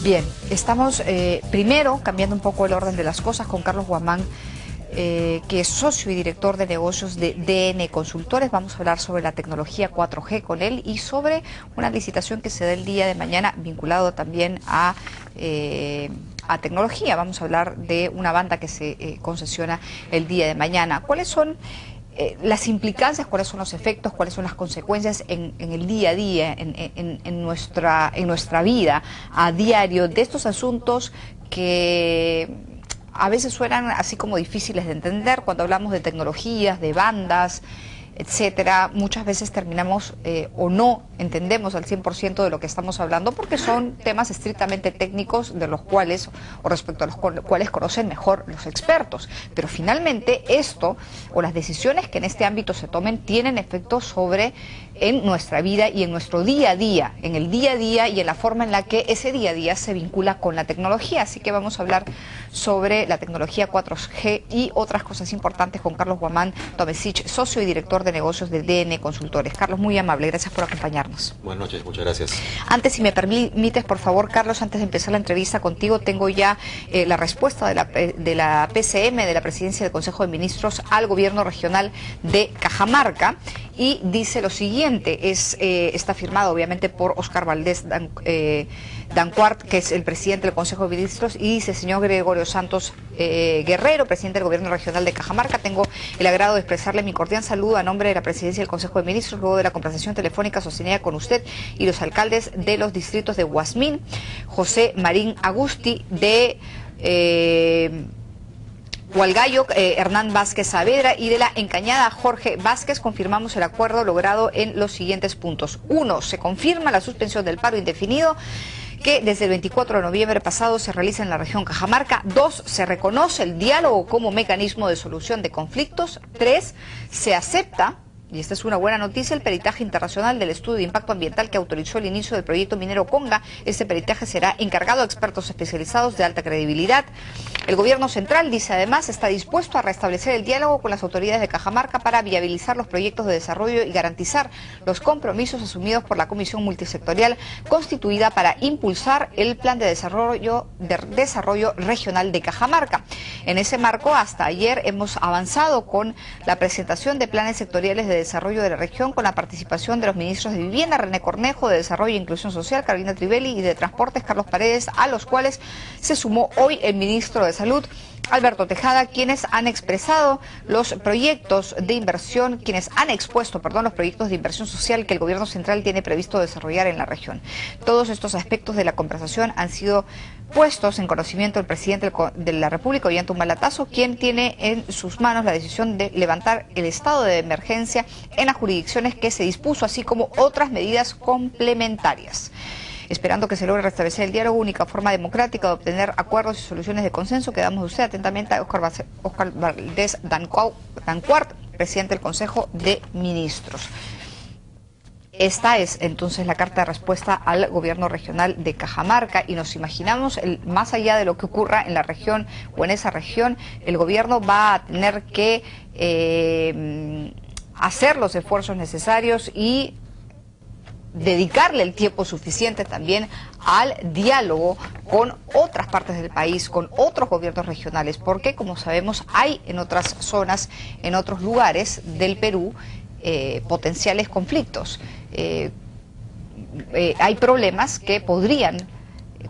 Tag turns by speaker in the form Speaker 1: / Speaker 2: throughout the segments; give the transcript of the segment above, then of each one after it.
Speaker 1: Bien, estamos primero cambiando un poco el orden de las cosas con Carlos Guamán, que es socio y director de negocios de DN Consultores. Vamos a hablar sobre la tecnología 4G con él y sobre una licitación que se da el día de mañana vinculado también a tecnología. Vamos a hablar de una banda que se concesiona el día de mañana. ¿Cuáles son las implicancias, cuáles son los efectos, cuáles son las consecuencias en el día a día, en nuestra vida a diario de estos asuntos que a veces suenan así como difíciles de entender cuando hablamos de tecnologías, de bandas, etcétera? Muchas veces terminamos o no entendemos al 100% de lo que estamos hablando porque son temas estrictamente técnicos de los cuales o respecto a los cuales conocen mejor los expertos. Pero finalmente esto o las decisiones que en este ámbito se tomen tienen efectos sobre en nuestra vida y en nuestro día a día, en el día a día y en la forma en la que ese día a día se vincula con la tecnología. Así que vamos a hablar sobre la tecnología 4G y otras cosas importantes con Carlos Guamán Tomesic, socio y director de negocios de DN Consultores. Carlos, muy amable, gracias por acompañarnos.
Speaker 2: Buenas noches, muchas gracias.
Speaker 1: Antes, si me permites, por favor, Carlos, antes de empezar la entrevista contigo, tengo ya la respuesta de la PCM, de la Presidencia del Consejo de Ministros, al Gobierno Regional de Cajamarca, y dice lo siguiente, está firmado obviamente por Oscar Valdés Dancuart, que es el presidente del Consejo de Ministros, y dice: señor Gregorio Santos Guerrero, presidente del Gobierno Regional de Cajamarca, tengo el agrado de expresarle mi cordial saludo a nombre de la Presidencia del Consejo de Ministros, luego de la conversación telefónica sostenida con usted y los alcaldes de los distritos de Huasmín, José Marín Agusti, de Hualgayo, Hernán Vázquez Saavedra, y de la Encañada, Jorge Vázquez. Confirmamos el acuerdo logrado en los siguientes puntos. 1. Se confirma la suspensión del paro indefinido que desde el 24 de noviembre pasado se realiza en la región Cajamarca. 2. Se reconoce el diálogo como mecanismo de solución de conflictos. 3. Se acepta, y esta es una buena noticia, el peritaje internacional del estudio de impacto ambiental que autorizó el inicio del proyecto minero Conga. Este peritaje será encargado a expertos especializados de alta credibilidad. El gobierno central, dice además, está dispuesto a restablecer el diálogo con las autoridades de Cajamarca para viabilizar los proyectos de desarrollo y garantizar los compromisos asumidos por la Comisión Multisectorial constituida para impulsar el Plan de Desarrollo Regional de Cajamarca. En ese marco, hasta ayer hemos avanzado con la presentación de planes sectoriales de desarrollo de la región con la participación de los ministros de Vivienda, René Cornejo, de Desarrollo e Inclusión Social, Carolina Trivelli, y de Transportes, Carlos Paredes, a los cuales se sumó hoy el ministro de Salud, Alberto Tejada, quienes han expresado los proyectos de inversión, los proyectos de inversión social que el gobierno central tiene previsto desarrollar en la región. Todos estos aspectos de la conversación han sido puestos en conocimiento del presidente de la República, Ollanta Humala Tasso, quien tiene en sus manos la decisión de levantar el estado de emergencia en las jurisdicciones que se dispuso, así como otras medidas complementarias. Esperando que se logre restablecer el diálogo, única forma democrática de obtener acuerdos y soluciones de consenso, quedamos de usted atentamente a Oscar Valdés Dancuart, presidente del Consejo de Ministros. Esta es entonces la carta de respuesta al gobierno regional de Cajamarca, y nos imaginamos, más allá de lo que ocurra en la región o en esa región, el gobierno va a tener que hacer los esfuerzos necesarios y dedicarle el tiempo suficiente también al diálogo con otras partes del país, con otros gobiernos regionales, porque como sabemos hay en otras zonas, en otros lugares del Perú, potenciales conflictos. Hay problemas que podrían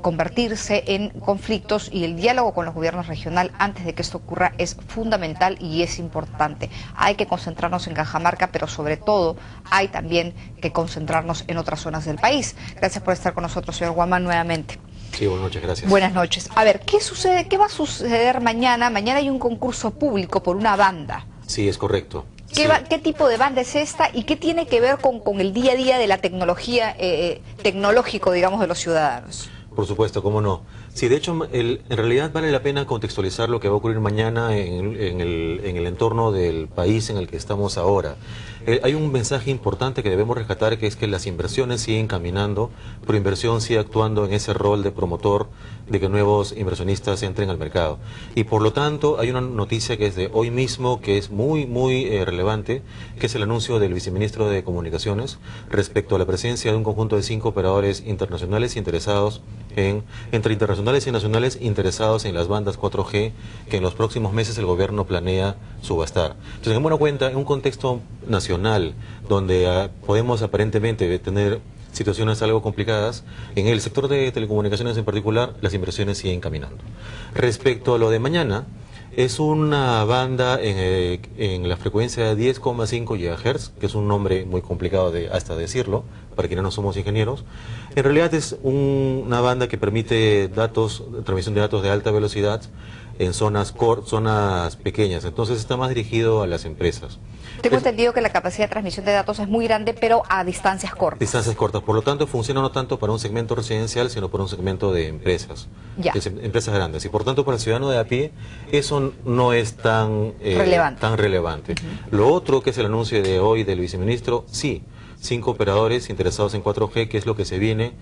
Speaker 1: convertirse en conflictos, y el diálogo con los gobiernos regionales antes de que esto ocurra es fundamental y es importante. Hay que concentrarnos en Cajamarca, pero sobre todo hay también que concentrarnos en otras zonas del país. Gracias por estar con nosotros, señor Guamán, nuevamente.
Speaker 2: Sí, buenas noches, gracias.
Speaker 1: Buenas noches. A ver, ¿qué sucede? ¿Qué va a suceder mañana? Mañana hay un concurso público por una banda.
Speaker 2: Sí, es correcto.
Speaker 1: ¿Qué tipo de banda es esta y qué tiene que ver con el día a día de la tecnología, tecnológico, digamos, de los ciudadanos?
Speaker 2: Por supuesto, cómo no. Sí, de hecho, en realidad vale la pena contextualizar lo que va a ocurrir mañana en el entorno del país en el que estamos ahora. Hay un mensaje importante que debemos rescatar, que es que las inversiones siguen caminando, pero inversión sigue actuando en ese rol de promotor de que nuevos inversionistas entren al mercado. Y por lo tanto, hay una noticia que es de hoy mismo, que es muy relevante, que es el anuncio del viceministro de Comunicaciones respecto a la presencia de un conjunto de 5 operadores internacionales interesados entre internacionales y nacionales interesados en las bandas 4G que en los próximos meses el gobierno planea subastar. Entonces, en buena cuenta, en un contexto nacional donde podemos aparentemente tener situaciones algo complicadas, en el sector de telecomunicaciones en particular, las inversiones siguen caminando. Respecto a lo de mañana, es una banda en la frecuencia de 10,5 GHz, que es un nombre muy complicado hasta decirlo, para quienes no somos ingenieros. En realidad es una banda que permite transmisión de datos de alta velocidad en zonas pequeñas, entonces está más dirigido a las empresas.
Speaker 1: Tengo entendido que la capacidad de transmisión de datos es muy grande, pero a distancias cortas.
Speaker 2: Distancias cortas, por lo tanto funciona no tanto para un segmento residencial, sino para un segmento de empresas, empresas grandes. Y por tanto para el ciudadano de a pie eso no es tan relevante. Lo otro, que es el anuncio de hoy del viceministro, sí, 5 operadores interesados en 4G, que es lo que se viene,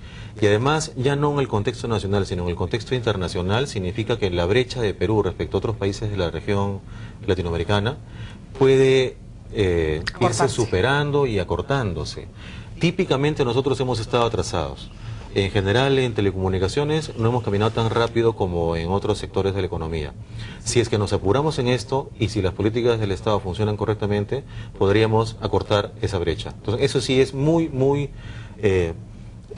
Speaker 2: y además ya no en el contexto nacional, sino en el contexto internacional, significa que la brecha de Perú respecto a otros países de la región latinoamericana puede irse superando y acortándose. Típicamente nosotros hemos estado atrasados. En general en telecomunicaciones no hemos caminado tan rápido como en otros sectores de la economía. Si es que nos apuramos en esto y si las políticas del Estado funcionan correctamente, podríamos acortar esa brecha. Entonces eso sí es muy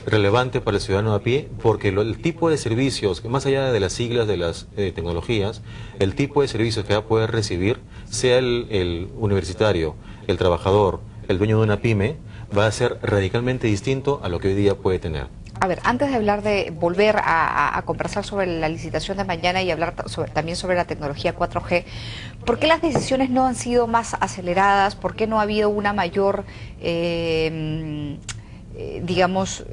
Speaker 2: relevante para el ciudadano a pie, porque el tipo de servicios, que más allá de las siglas de las tecnologías, el tipo de servicios que va a poder recibir, sea el universitario, el trabajador, el dueño de una pyme, va a ser radicalmente distinto a lo que hoy día puede tener.
Speaker 1: A ver, antes de hablar de volver a conversar sobre la licitación de mañana y hablar también sobre la tecnología 4G, ¿por qué las decisiones no han sido más aceleradas? ¿Por qué no ha habido una mayor, digamos,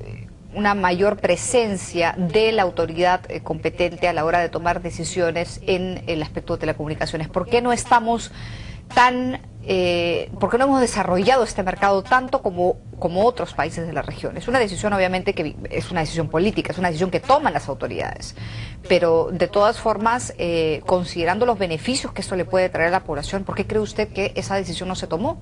Speaker 1: una mayor presencia de la autoridad competente a la hora de tomar decisiones en el aspecto de telecomunicaciones? ¿Por qué no estamos por qué no hemos desarrollado este mercado tanto como otros países de la región? Es una decisión, obviamente, que es una decisión política, es una decisión que toman las autoridades, pero de todas formas, considerando los beneficios que esto le puede traer a la población, ¿por qué cree usted que esa decisión no se tomó?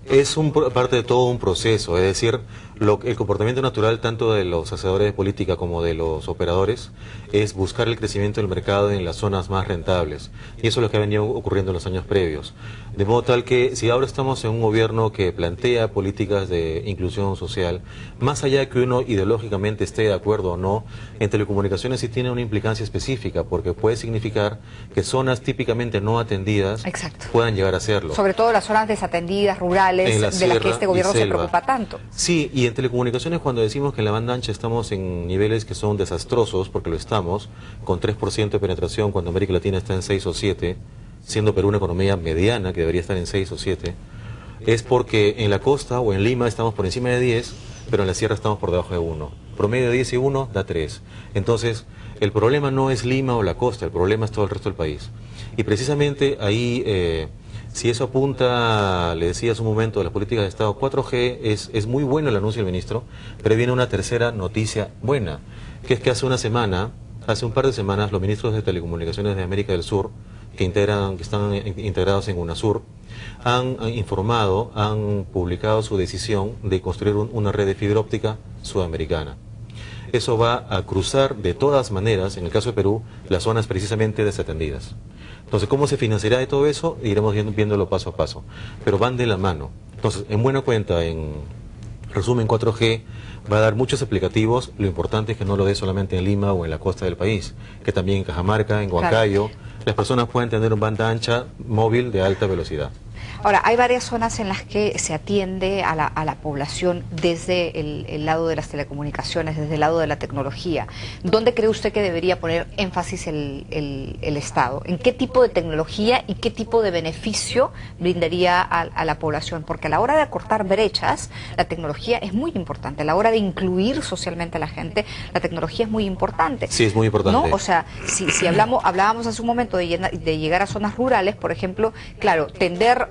Speaker 2: Es parte de todo un proceso, es decir, el comportamiento natural tanto de los hacedores de política como de los operadores es buscar el crecimiento del mercado en las zonas más rentables, y eso es lo que ha venido ocurriendo en los años previos. De modo tal que si ahora estamos en un gobierno que plantea políticas de inclusión social, más allá de que uno ideológicamente esté de acuerdo o no, en telecomunicaciones sí tiene una implicancia específica, porque puede significar que zonas típicamente no atendidas puedan llegar a serlo.
Speaker 1: Sobre todo las zonas desatendidas, rurales, de las que este gobierno se preocupa tanto.
Speaker 2: Sí, y en telecomunicaciones cuando decimos que en la banda ancha estamos en niveles que son desastrosos, porque lo estamos, con 3% de penetración cuando América Latina está en 6 o 7, siendo Perú una economía mediana que debería estar en 6 o 7, es porque en la costa o en Lima estamos por encima de 10, pero en la sierra estamos por debajo de 1. Promedio de 10 y 1 da 3. Entonces, el problema no es Lima o la costa, el problema es todo el resto del país. Y precisamente ahí, si eso apunta, le decía hace un momento, de las políticas de Estado, 4G es muy bueno el anuncio del ministro, pero viene una tercera noticia buena, que es que hace un par de semanas, los ministros de Telecomunicaciones de América del Sur, que están integrados en UNASUR, han publicado su decisión de construir una red de fibra óptica sudamericana. Eso va a cruzar de todas maneras, en el caso de Perú, las zonas precisamente desatendidas. Entonces, ¿cómo se financiará de todo eso? Iremos viéndolo paso a paso, pero van de la mano. Entonces, en buena cuenta, en resumen, 4G va a dar muchos aplicativos. Lo importante es que no lo dé solamente en Lima o en la costa del país, que también en Cajamarca, en Huancayo, las personas pueden tener una banda ancha móvil de alta velocidad.
Speaker 1: Ahora, hay varias zonas en las que se atiende a la población desde el lado de las telecomunicaciones, desde el lado de la tecnología. ¿Dónde cree usted que debería poner énfasis el Estado? ¿En qué tipo de tecnología y qué tipo de beneficio brindaría a la población? Porque a la hora de acortar brechas, la tecnología es muy importante. A la hora de incluir socialmente a la gente, la tecnología es muy importante.
Speaker 2: Sí, es muy importante.
Speaker 1: ¿No? O sea, si hablábamos hace un momento de llegar a zonas rurales, por ejemplo, claro, tender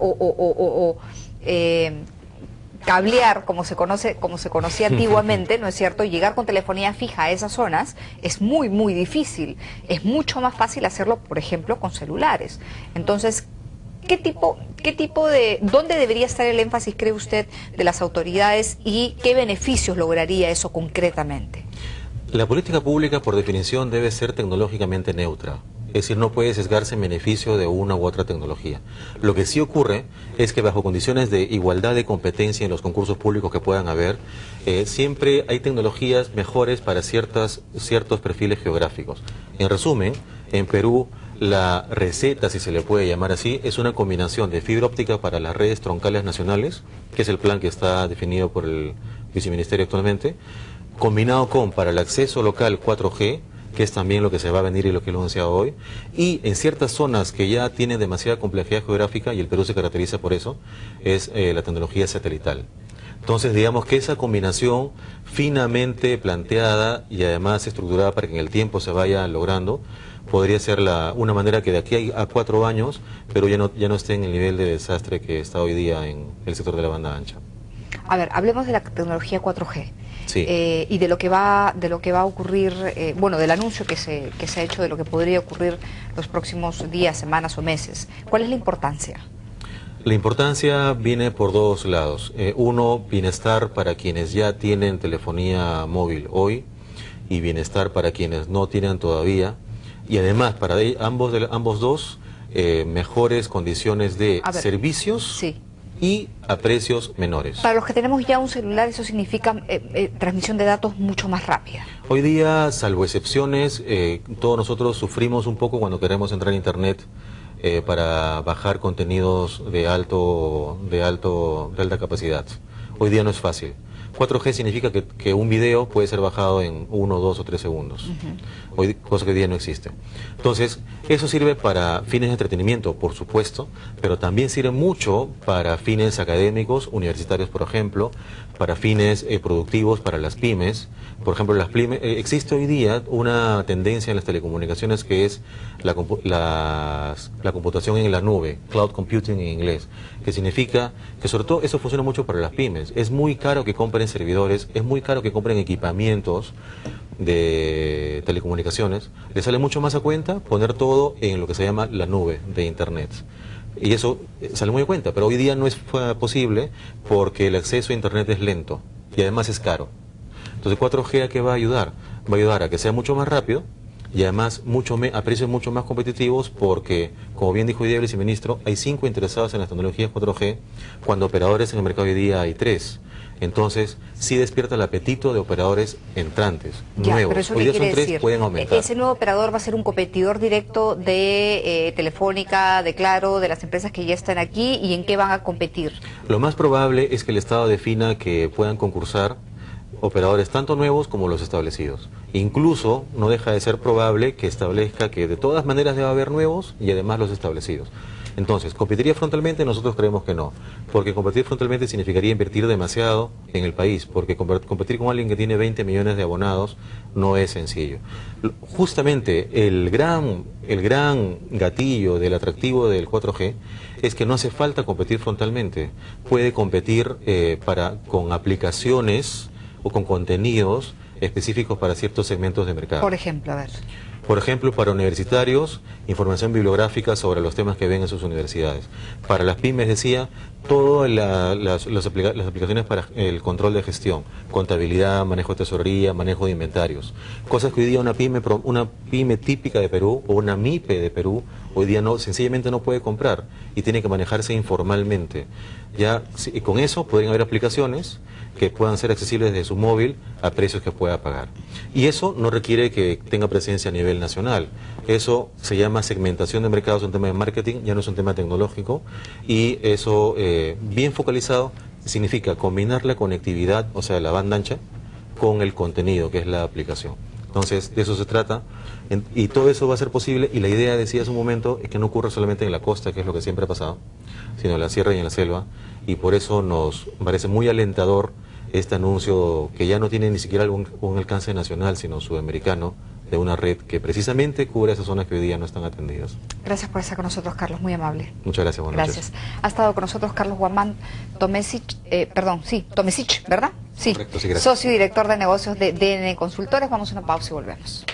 Speaker 1: cablear, como se conocía antiguamente, ¿no es cierto? Llegar con telefonía fija a esas zonas es muy difícil. Es mucho más fácil hacerlo, por ejemplo, con celulares. Entonces, ¿dónde debería estar el énfasis, cree usted, de las autoridades y qué beneficios lograría eso concretamente?
Speaker 2: La política pública, por definición, debe ser tecnológicamente neutra. Es decir, no puede sesgarse en beneficio de una u otra tecnología. Lo que sí ocurre es que bajo condiciones de igualdad de competencia en los concursos públicos que puedan haber, siempre hay tecnologías mejores para ciertos perfiles geográficos. En resumen, en Perú, la receta, si se le puede llamar así, es una combinación de fibra óptica para las redes troncales nacionales, que es el plan que está definido por el viceministerio actualmente, combinado con para el acceso local 4G, que es también lo que se va a venir y lo que lo he anunciado hoy, y en ciertas zonas que ya tienen demasiada complejidad geográfica, y el Perú se caracteriza por eso, es la tecnología satelital. Entonces, digamos que esa combinación finamente planteada y además estructurada para que en el tiempo se vaya logrando, podría ser una manera que de aquí a 4 años, pero ya no esté en el nivel de desastre que está hoy día en el sector de la banda ancha.
Speaker 1: A ver, hablemos de la tecnología 4G.
Speaker 2: Sí.
Speaker 1: Y de lo que va a ocurrir, bueno, del anuncio que se ha hecho de lo que podría ocurrir los próximos días, semanas o meses. ¿Cuál es la importancia?
Speaker 2: La importancia viene por dos lados. Uno, bienestar para quienes ya tienen telefonía móvil hoy y bienestar para quienes no tienen todavía. Y además, para ambos dos, mejores condiciones de servicios.
Speaker 1: Sí.
Speaker 2: Y a precios menores.
Speaker 1: Para los que tenemos ya un celular, eso significa transmisión de datos mucho más rápida.
Speaker 2: Hoy día, salvo excepciones, todos nosotros sufrimos un poco cuando queremos entrar a Internet para bajar contenidos de alta capacidad. Hoy día no es fácil. 4G significa que un video puede ser bajado en 1, 2 o 3 segundos, cosa que hoy día no existe. Entonces, eso sirve para fines de entretenimiento, por supuesto, pero también sirve mucho para fines académicos, universitarios, por ejemplo, para fines productivos, para las pymes. Por ejemplo, existe hoy día una tendencia en las telecomunicaciones que es la computación en la nube, cloud computing en inglés, que significa que sobre todo eso funciona mucho para las pymes. Es muy caro que compren servidores, es muy caro que compren equipamientos de telecomunicaciones. Les sale mucho más a cuenta poner todo en lo que se llama la nube de Internet. Y eso sale muy a cuenta, pero hoy día no es posible porque el acceso a Internet es lento y además es caro. Entonces 4G ¿a qué va a ayudar? Va a ayudar a que sea mucho más rápido y además a precios mucho más competitivos porque, como bien dijo hoy día el viceministro, hay 5 interesados en las tecnologías 4G cuando operadores en el mercado hoy día hay 3. Entonces, sí despierta el apetito de operadores entrantes, nuevos.
Speaker 1: Pero eso
Speaker 2: hoy día son 3,
Speaker 1: decir,
Speaker 2: pueden aumentar.
Speaker 1: ¿Ese nuevo operador va a ser un competidor directo de Telefónica, de Claro, de las empresas que ya están aquí? ¿Y en qué van a competir?
Speaker 2: Lo más probable es que el Estado defina que puedan concursar operadores tanto nuevos como los establecidos. Incluso no deja de ser probable que establezca que de todas maneras debe haber nuevos y además los establecidos. Entonces, ¿competiría frontalmente? Nosotros creemos que no, porque competir frontalmente significaría invertir demasiado en el país, porque competir con alguien que tiene 20 millones de abonados no es sencillo. Justamente el gran gatillo del atractivo del 4G es que no hace falta competir frontalmente, puede competir con aplicaciones o con contenidos específicos para ciertos segmentos de mercado.
Speaker 1: Por ejemplo, a ver.
Speaker 2: Por ejemplo, para universitarios, información bibliográfica sobre los temas que ven en sus universidades. Para las pymes, decía, todas las aplicaciones para el control de gestión, contabilidad, manejo de tesorería, manejo de inventarios. Cosas que hoy día una pyme típica de Perú o una MIPE de Perú, hoy día sencillamente no puede comprar y tiene que manejarse informalmente. Ya con eso podrían haber aplicaciones que puedan ser accesibles desde su móvil a precios que pueda pagar. Y eso no requiere que tenga presencia a nivel nacional. Eso se llama segmentación de mercados, es un tema de marketing, ya no es un tema tecnológico, y eso bien focalizado significa combinar la conectividad, o sea, la banda ancha, con el contenido, que es la aplicación. Entonces, de eso se trata, y todo eso va a ser posible, y la idea, decía hace un momento, es que no ocurra solamente en la costa, que es lo que siempre ha pasado, sino en la sierra y en la selva, y por eso nos parece muy alentador este anuncio que ya no tiene ni siquiera un alcance nacional, sino sudamericano, de una red que precisamente cubre esas zonas que hoy día no están atendidas.
Speaker 1: Gracias por estar con nosotros, Carlos, muy amable.
Speaker 2: Muchas gracias, buenas noches.
Speaker 1: Ha estado con nosotros Carlos Guamán Tomesic, ¿verdad? Sí.
Speaker 2: Correcto, sí, gracias.
Speaker 1: Socio y director de negocios de DN Consultores. Vamos a una pausa y volvemos.